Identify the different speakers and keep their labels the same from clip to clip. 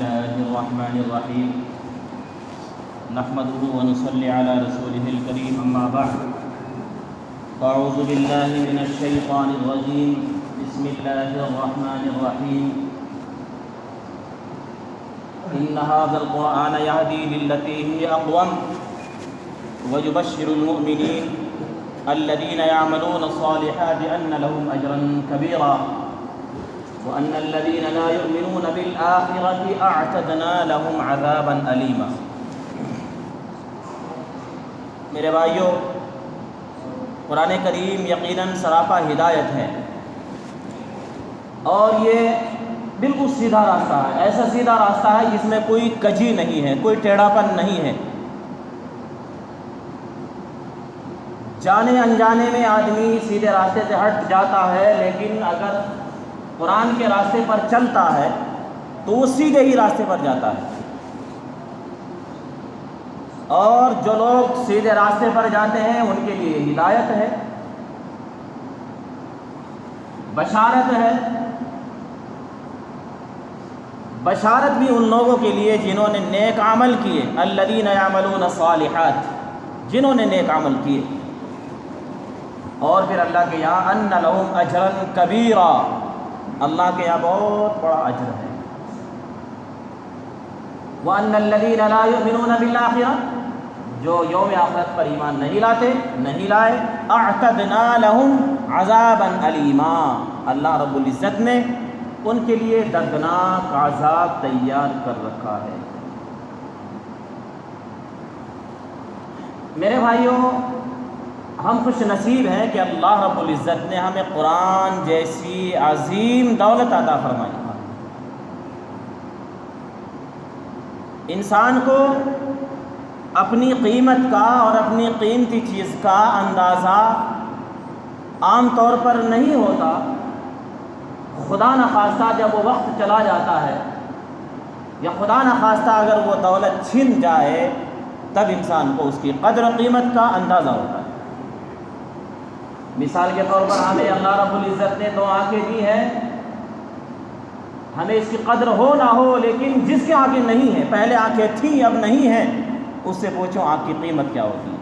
Speaker 1: الله الرحمن الرحيم نحمده ونصلي على رسوله الكريم أما بعد أعوذ بالله من الشيطان الرجيم بسم الله الرحمن الرحيم إن هذا القرآن يهدي للتي هي أقوم ويبشر المؤمنين الذين يعملون الصالحات أن لهم أجرا كبيرا وأن الذين لا يؤمنون بالآخرة أعتدنا لهم عذابا أليما۔ میرے بھائیو، قرآن کریم یقیناً سراپا ہدایت ہے اور یہ بالکل سیدھا راستہ ہے، ایسا سیدھا راستہ ہے جس میں کوئی کجی نہیں ہے، کوئی ٹیڑھا پن نہیں ہے۔ جانے انجانے میں آدمی سیدھے راستے سے ہٹ جاتا ہے، لیکن اگر قرآن کے راستے پر چلتا ہے تو وہ سیدھے ہی راستے پر جاتا ہے۔ اور جو لوگ سیدھے راستے پر جاتے ہیں ان کے لیے ہدایت ہے، بشارت ہے۔ بشارت بھی ان لوگوں کے لیے جنہوں نے نیک عمل کیے، الذین یعملون الصالحات، جنہوں نے نیک عمل کیے۔ اور پھر اللہ کے یہاں ان لہم اجرا کبیرا، اللہ کے یہاں بہت بڑا اجر ہے۔ وَأَنَّ الَّذِينَ لَا يُؤْمِنُونَ بِالْآخِرَةِ، جو یوم آخرت پر ایمان نہیں لائے، اعتدنا لہم عذابا علیما، اللہ رب العزت نے ان کے لیے دردناک عذاب تیار کر رکھا ہے۔ میرے بھائیوں، ہم خوش نصیب ہیں کہ اللہ رب العزت نے ہمیں قرآن جیسی عظیم دولت عطا فرمائی۔ انسان کو اپنی قیمت کا اور اپنی قیمتی چیز کا اندازہ عام طور پر نہیں ہوتا۔ خدا نخواستہ جب وہ وقت چلا جاتا ہے یا خدا نخواستہ اگر وہ دولت چھن جائے تب انسان کو اس کی قدر و قیمت کا اندازہ ہوتا ہے۔ مثال کے طور پر ہمیں اللہ رب العزت نے 2 آنکھیں دی ہیں، ہمیں اس کی قدر ہو نہ ہو، لیکن جس کے آنکھیں نہیں ہیں، پہلے آنکھیں تھیں اب نہیں ہیں، اس سے پوچھو آنکھ کی قیمت کیا ہوتی ہے۔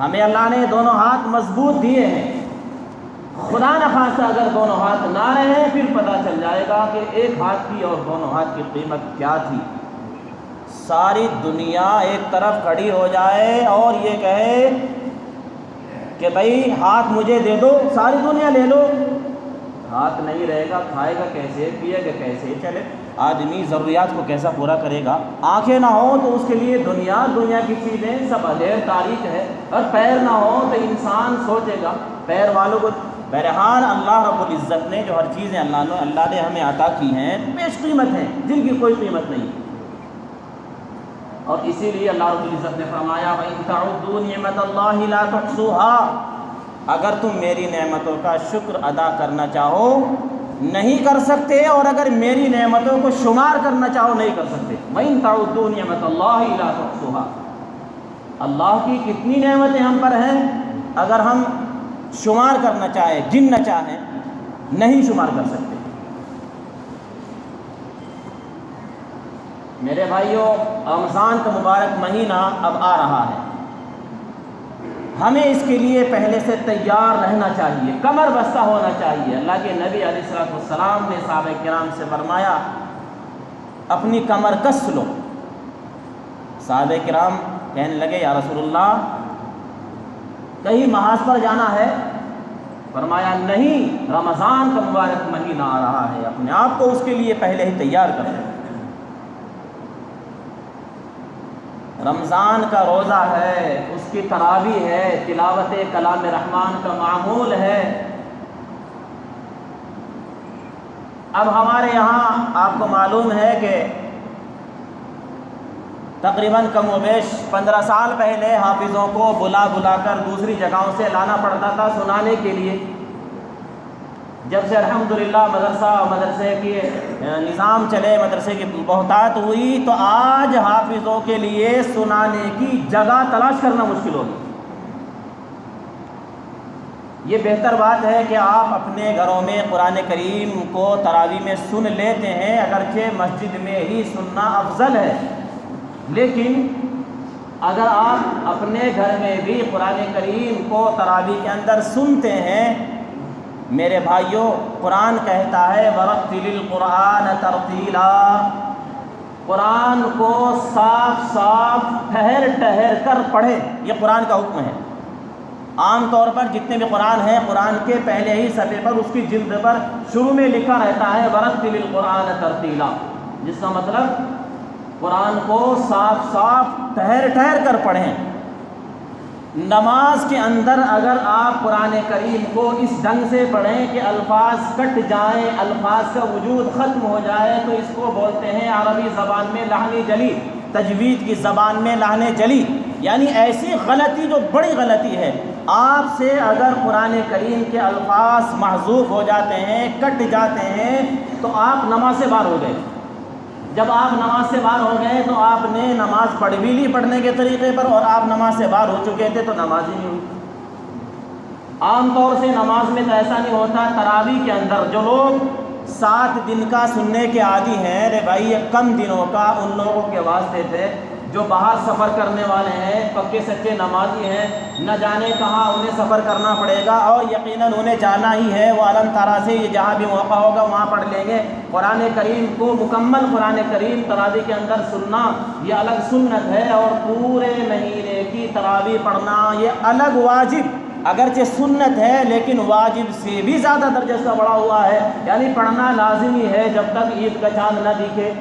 Speaker 1: ہمیں اللہ نے دونوں ہاتھ مضبوط دیے ہیں، خدا نخواستہ اگر دونوں ہاتھ نہ رہیں پھر پتہ چل جائے گا کہ ایک ہاتھ کی اور دونوں ہاتھ کی قیمت کیا تھی۔ ساری دنیا ایک طرف کھڑی ہو جائے اور یہ کہے کہ بھائی ہاتھ مجھے دے دو، ساری دنیا لے لو، ہاتھ نہیں رہے گا، کھائے گا کیسے، پیے گا کیسے، چلے آدمی ضروریات کو کیسا پورا کرے گا۔ آنکھیں نہ ہوں تو اس کے لیے دنیا کی چیزیں سب ادھیر تاریک ہے، اور پیر نہ ہوں تو انسان سوچے گا پیر والوں کو۔ بہرحال اللہ رب العزت نے جو ہر چیزیں اللہ نے ہمیں عطا کی ہیں بیش قیمت ہیں، جن کی کوئی قیمت نہیں۔ اور اسی لیے اللہ رب العزت نے فرمایا وَإِن تَعُدُّوا نِعْمَةَ اللَّهِ لَا تُحْصُوهَا، اگر تم میری نعمتوں کا شکر ادا کرنا چاہو نہیں کر سکتے، اور اگر میری نعمتوں کو شمار کرنا چاہو نہیں کر سکتے۔ وَإِن تَعُدُّوا نِعْمَةَ اللَّهِ لَا تُحْصُوهَا، اللہ کی کتنی نعمتیں ہم پر ہیں، اگر ہم شمار کرنا چاہیں، گننا چاہیں، نہیں شمار کر سکتے۔ میرے بھائیوں، رمضان کا مبارک مہینہ اب آ رہا ہے، ہمیں اس کے لیے پہلے سے تیار رہنا چاہیے، کمر بستہ ہونا چاہیے۔ اللہ کے نبی علیہ السلام نے صحابہ کرام سے فرمایا اپنی کمر کس لو۔ صحابہ کرام کہنے لگے یا رسول اللہ کہیں محاذ پر جانا ہے؟ فرمایا نہیں، رمضان کا مبارک مہینہ آ رہا ہے، اپنے آپ کو اس کے لیے پہلے ہی تیار کر لیں۔ رمضان کا روزہ ہے، اس کی تراویح ہے، تلاوت کلام رحمان کا معمول ہے۔ اب ہمارے یہاں آپ کو معلوم ہے کہ تقریباً کم و بیش 15 سال پہلے حافظوں کو بلا کر دوسری جگہوں سے لانا پڑتا تھا سنانے کے لیے۔ جب سے الحمدللہ مدرسے کی نظام چلے، مدرسے کی بہتات ہوئی، تو آج حافظوں کے لیے سنانے کی جگہ تلاش کرنا مشکل ہو گئی۔ یہ بہتر بات ہے کہ آپ اپنے گھروں میں قرآن کریم کو تراویح میں سن لیتے ہیں، اگرچہ مسجد میں ہی سننا افضل ہے، لیکن اگر آپ اپنے گھر میں بھی قرآن کریم کو تراویح کے اندر سنتے ہیں، میرے بھائیوں، قرآن کہتا ہے وَرَتِّلِ الْقُرْآنَ تَرْتِيلًا، قرآن کو صاف صاف ٹھہر ٹھہر کر پڑھیں، یہ قرآن کا حکم ہے۔ عام طور پر جتنے بھی قرآن ہیں، قرآن کے پہلے ہی صفحے پر اس کی جلد پر شروع میں لکھا رہتا ہے وَرَتِّلِ الْقُرْآنَ تَرْتِيلًا، جس کا مطلب قرآن کو صاف صاف ٹھہر ٹھہر کر پڑھیں۔ نماز کے اندر اگر آپ قرآن کریم کو اس ڈھنگ سے پڑھیں کہ الفاظ کٹ جائیں، الفاظ کا وجود ختم ہو جائے، تو اس کو بولتے ہیں عربی زبان میں لحن جلی، تجوید کی زبان میں لحن جلی، یعنی ایسی غلطی جو بڑی غلطی ہے۔ آپ سے اگر قرآن کریم کے الفاظ محذوف ہو جاتے ہیں، کٹ جاتے ہیں، تو آپ نماز سے باہر ہو گئے۔ جب آپ نماز سے باہر ہو گئے تو آپ نے نماز پڑھ بھی لی پڑھنے کے طریقے پر، اور آپ نماز سے باہر ہو چکے تھے تو نماز ہی نہیں ہوئی۔ عام طور سے نماز میں تو ایسا نہیں ہوتا۔ تراویح کے اندر جو لوگ 7 دن کا سننے کے عادی ہیں، رے بھائی یہ کم دنوں کا ان لوگوں کے واسطے تھے جو باہر سفر کرنے والے ہیں، پکے سچے نمازی ہیں، نہ جانے کہاں انہیں سفر کرنا پڑے گا، اور یقیناً انہیں جانا ہی ہے، وہ علم طرح سے یہ جہاں بھی موقع ہوگا وہاں پڑھ لیں گے۔ قرآن کریم کو مکمل قرآن کریم تراویح کے اندر سننا یہ الگ سنت ہے، اور پورے مہینے کی تراویح پڑھنا یہ الگ واجب، اگرچہ سنت ہے لیکن واجب سے بھی زیادہ درجہ اس کا بڑا ہوا ہے، یعنی پڑھنا لازمی ہے جب تک عید کا چاند نہ دکھے۔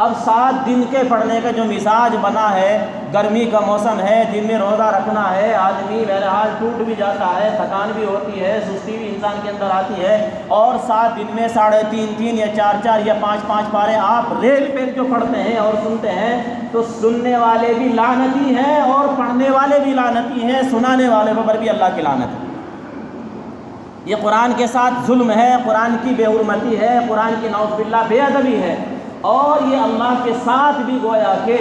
Speaker 1: اب 7 دن کے پڑھنے کا جو مزاج بنا ہے، گرمی کا موسم ہے، دن میں روزہ رکھنا ہے، آدمی بہرحال ٹوٹ بھی جاتا ہے، تھکان بھی ہوتی ہے، سستی بھی انسان کے اندر آتی ہے، اور 7 دن میں 3.5 یا 4 یا 5 پارے آپ ریل پہ جو پڑھتے ہیں اور سنتے ہیں، تو سننے والے بھی لعنتی ہیں اور پڑھنے والے بھی لعنتی ہیں، سنانے والے پر بھی اللہ کی لعنت ہے۔ یہ قرآن کے ساتھ ظلم ہے، قرآن کی بے حرمتی ہے، قرآن کی نعوذ باللہ بے ادبی ہے، اور یہ اللہ کے ساتھ بھی گویا کہ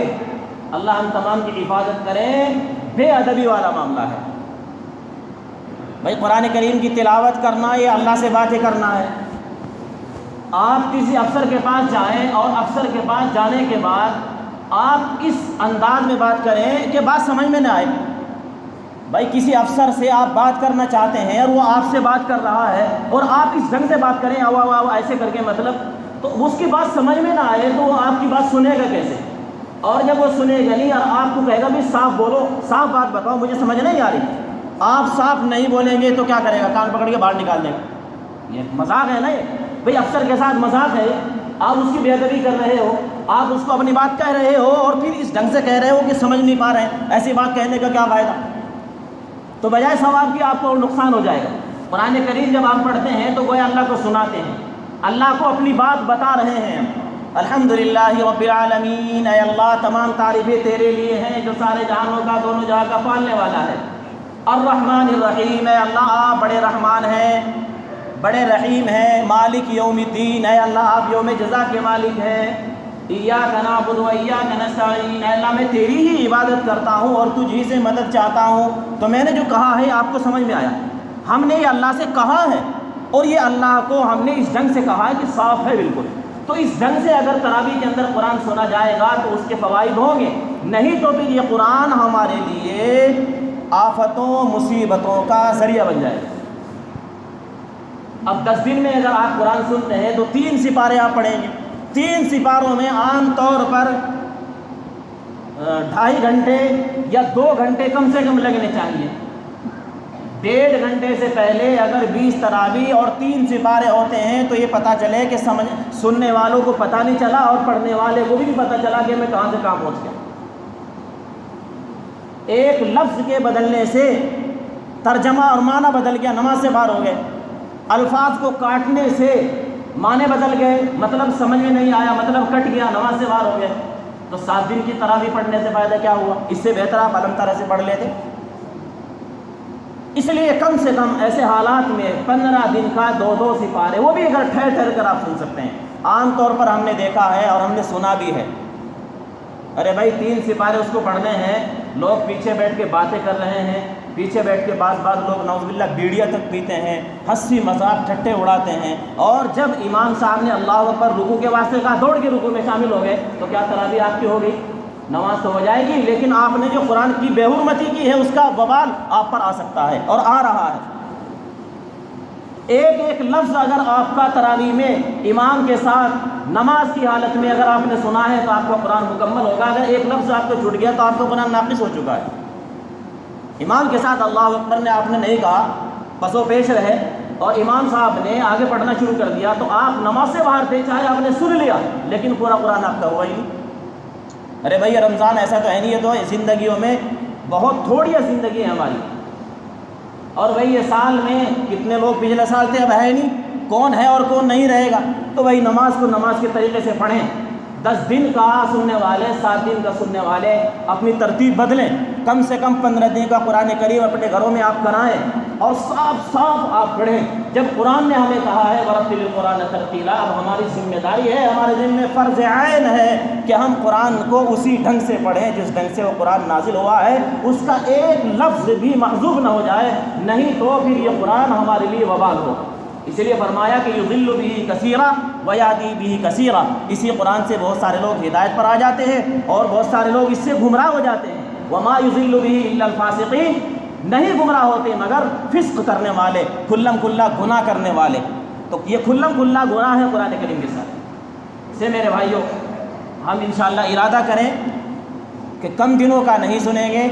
Speaker 1: اللہ ہم تمام کی حفاظت کریں بے ادبی والا معاملہ ہے۔ بھائی قرآن کریم کی تلاوت کرنا یہ اللہ سے باتیں کرنا ہے۔ آپ کسی افسر کے پاس جائیں اور افسر کے پاس جانے کے بعد آپ اس انداز میں بات کریں کہ بات سمجھ میں نہ آئے۔ بھائی کسی افسر سے آپ بات کرنا چاہتے ہیں اور وہ آپ سے بات کر رہا ہے، اور آپ اس ڈھنگ سے بات کریں ایسے کر کے، مطلب تو اس کی بات سمجھ میں نہ آئے تو وہ آپ کی بات سنے گا کیسے؟ اور جب وہ سنے گا نہیں اور آپ کو کہے گا بھی صاف بولو، صاف بات بتاؤ، مجھے سمجھ نہیں آ رہی، آپ صاف نہیں بولیں گے تو کیا کرے گا؟ کان پکڑ کے باہر نکال دے گا۔ یہ مذاق ہے نا، یہ بھئی افسر کے ساتھ مذاق ہے، آپ اس کی بے ادبی کر رہے ہو، آپ اس کو اپنی بات کہہ رہے ہو اور پھر اس ڈھنگ سے کہہ رہے ہو کہ سمجھ نہیں پا رہے ہیں، ایسی بات کہنے کا کیا فائدہ؟ تو بجائے ثواب کی آپ کو نقصان ہو جائے گا۔ قرآن کریم جب آپ پڑھتے ہیں تو گویا اللہ کو سناتے ہیں، اللہ کو اپنی بات بتا رہے ہیں۔ الحمدللہ رب العالمین، اے اللہ تمام تعریفیں تیرے لیے ہیں جو سارے جہانوں کا، دونوں جہاں کا پالنے والا ہے۔ الرحمن الرحیم، اے اللہ آپ بڑے رحمان ہیں، بڑے رحیم ہیں۔ مالک یوم الدین، اے اللہ آپ یوم جزا کے مالک ہیں۔ ایاک نعبد و ایاک نستعین، اے اللہ میں تیری ہی عبادت کرتا ہوں اور تجھ ہی سے مدد چاہتا ہوں۔ تو میں نے جو کہا ہے آپ کو سمجھ میں آیا؟ ہم نے یہ اللہ سے کہا ہے، اور یہ اللہ کو ہم نے اس ڈھنگ سے کہا ہے کہ صاف ہے بالکل۔ تو اس ڈھنگ سے اگر تراویح کے اندر قرآن سنا جائے گا تو اس کے فوائد ہوں گے، نہیں تو پھر یہ قرآن ہمارے لیے آفتوں مصیبتوں کا ذریعہ بن جائے گا۔ اب 10 دن میں اگر آپ قرآن سنتے ہیں تو 3 سپارے آپ پڑھیں گے، 3 سپاروں میں عام طور پر 2.5 گھنٹے یا 2 گھنٹے کم سے کم لگنے چاہیے۔ 1.5 گھنٹے سے پہلے اگر 20 تراویح اور 3 سپارے ہوتے ہیں تو یہ پتہ چلے کہ سننے والوں کو پتہ نہیں چلا اور پڑھنے والے کو بھی پتہ چلا کہ میں کہاں سے کہاں پہنچ گیا۔ ایک لفظ کے بدلنے سے ترجمہ اور معنی بدل گیا، نماز سے باہر ہو گئے۔ الفاظ کو کاٹنے سے معنی بدل گئے، مطلب سمجھ میں نہیں آیا، مطلب کٹ گیا، نماز سے باہر ہو گئے۔ تو 7 دن کی تراویح پڑھنے سے فائدہ کیا ہوا؟ اس سے بہتر آپ علم طرح سے پڑھ لیتے۔ اس لیے کم سے کم ایسے حالات میں 15 دن کا 2 سپارے، وہ بھی اگر ٹھہر ٹھہر کر آپ سن سکتے ہیں۔ عام طور پر ہم نے دیکھا ہے اور ہم نے سنا بھی ہے، ارے بھائی 3 سپارے اس کو پڑھنے ہیں، لوگ پیچھے بیٹھ کے باتیں کر رہے ہیں، پیچھے بیٹھ کے بعض لوگ نعوذ باللہ بیڑیاں تک پیتے ہیں، ہنسی مذاق ٹھٹے اڑاتے ہیں، اور جب امام صاحب نے اللہ اکبر رکوع کے واسطے کہا دوڑ کے رکوع میں شامل ہو گئے، تو کیا تراویح آپ کی ہو گئی؟ نماز تو ہو جائے گی، لیکن آپ نے جو قرآن کی بے حرمتی کی ہے اس کا وبال آپ پر آ سکتا ہے اور آ رہا ہے۔ ایک ایک لفظ اگر آپ کا تراویح میں امام کے ساتھ نماز کی حالت میں اگر آپ نے سنا ہے تو آپ کا قرآن مکمل ہوگا، اگر ایک لفظ آپ کو چھوٹ گیا تو آپ کا قرآن ناقص ہو چکا ہے۔ امام کے ساتھ اللہ اکبر نے آپ نے نہیں کہا، پس و پیش رہے، اور امام صاحب نے آگے پڑھنا شروع کر دیا، تو آپ نماز سے باہر تھے، چاہے آپ نے سن لیا لیکن پورا قرآن آپ کا ہوا ہی نہیں۔ ارے بھائی رمضان ایسا تو ہے نہیں، یہ تو زندگیوں میں بہت تھوڑی زندگی ہے ہماری، اور بھائی یہ سال میں کتنے لوگ پچھلے سال تھے اب ہے نہیں، کون ہے اور کون نہیں رہے گا، تو بھائی نماز کو نماز کے طریقے سے پڑھیں۔ 10 دن کا سننے والے 7 دن کا سننے والے اپنی ترتیب بدلیں، کم سے کم 15 دن کا قرآن کریم اپنے گھروں میں آپ کرائیں اور صاف آپ پڑھیں۔ جب قرآن نے ہمیں کہا ہے ورتل القرآن ترتیلا، اب ہماری ذمہ داری ہے، ہمارے ذمہ میں فرض عین ہے کہ ہم قرآن کو اسی ڈھنگ سے پڑھیں جس ڈھنگ سے وہ قرآن نازل ہوا ہے، اس کا ایک لفظ بھی محذوف نہ ہو جائے، نہیں تو پھر یہ قرآن ہمارے لیے وبال ہو۔ اسی لیے فرمایا کہ یضل بہ کثیرا ویہدی بہ کثیرا، اسی قرآن سے بہت سارے لوگ ہدایت پر آ جاتے ہیں اور بہت سارے لوگ اس سے گمراہ ہو جاتے ہیں۔ وما یضل بہ الا الفاسقین، نہیں گمراہ ہوتے مگر فسق کرنے والے، کھلم کھلا گناہ کرنے والے۔ تو یہ کھلم کھلا گناہ ہے قرآن کریم کے ساتھ۔ سے میرے بھائیوں ہم انشاءاللہ ارادہ کریں کہ کم دنوں کا نہیں سنیں گے،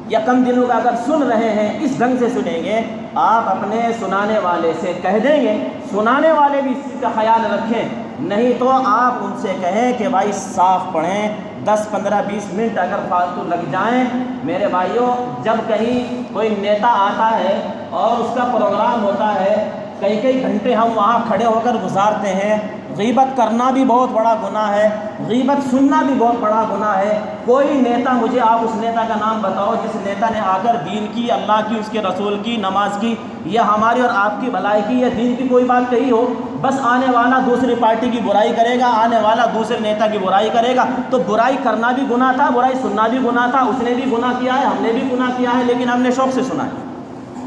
Speaker 1: یا کم دنوں کا اگر سن رہے ہیں اس ڈھنگ سے سنیں گے، آپ اپنے سنانے والے سے کہہ دیں گے، سنانے والے بھی اس چیز کا خیال رکھیں، نہیں تو آپ ان سے کہیں کہ بھائی صاف پڑھیں، 10 15 20 منٹ اگر فالتو لگ جائیں۔ میرے بھائیوں جب کہیں کوئی نیتا آتا ہے اور اس کا پروگرام ہوتا ہے، کئی گھنٹے ہم وہاں کھڑے ہو کر گزارتے ہیں، غیبت کرنا بھی بہت بڑا گناہ ہے، غیبت سننا بھی بہت بڑا گناہ ہے۔ کوئی نیتا، مجھے آپ اس نیتا کا نام بتاؤ جس نیتا نے آ کر دین کی، اللہ کی، اس کے رسول کی، نماز کی، یا ہماری اور آپ کی بھلائی کی یا دین کی کوئی بات کہی ہو؟ بس آنے والا دوسری پارٹی کی برائی کرے گا، آنے والا دوسرے نیتا کی برائی کرے گا۔ تو برائی کرنا بھی گناہ تھا، برائی سننا بھی گناہ تھا، اس نے بھی گناہ کیا ہے، ہم نے بھی گناہ کیا ہے، لیکن ہم نے شوق سے سنا ہے۔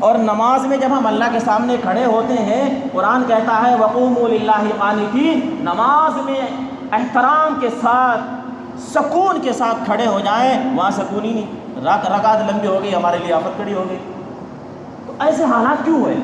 Speaker 1: اور نماز میں جب ہم اللہ کے سامنے کھڑے ہوتے ہیں، قرآن کہتا ہے وَقُومُوا لِلَّهِ قَانِتِينَ، نماز میں احترام کے ساتھ، سکون کے ساتھ کھڑے ہو جائیں، وہاں سکون ہی نہیں، رکعت لمبی ہو گئی، ہمارے لیے آفت کھڑی ہو گئی۔ تو ایسے حالات کیوں ہوئے؟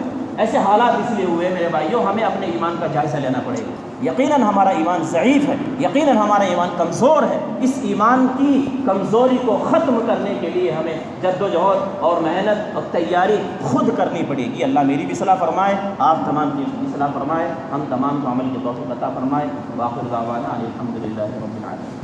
Speaker 1: ایسے حالات اس لیے ہوئے میرے بھائیوں، ہمیں اپنے ایمان کا جائزہ لینا پڑے گا۔ یقیناً ہمارا ایمان ضعیف ہے، یقیناً ہمارا ایمان کمزور ہے۔ اس ایمان کی کمزوری کو ختم کرنے کے لیے ہمیں جد و جہد اور محنت اور تیاری خود کرنی پڑے گی۔ اللہ میری بھی اصلاح فرمائے، آپ تمام کی اصلاح فرمائے، ہم تمام کو عمل کی توفیق عطا فرمائے۔ وآخر دعوانا الحمد للہ رب العالمین۔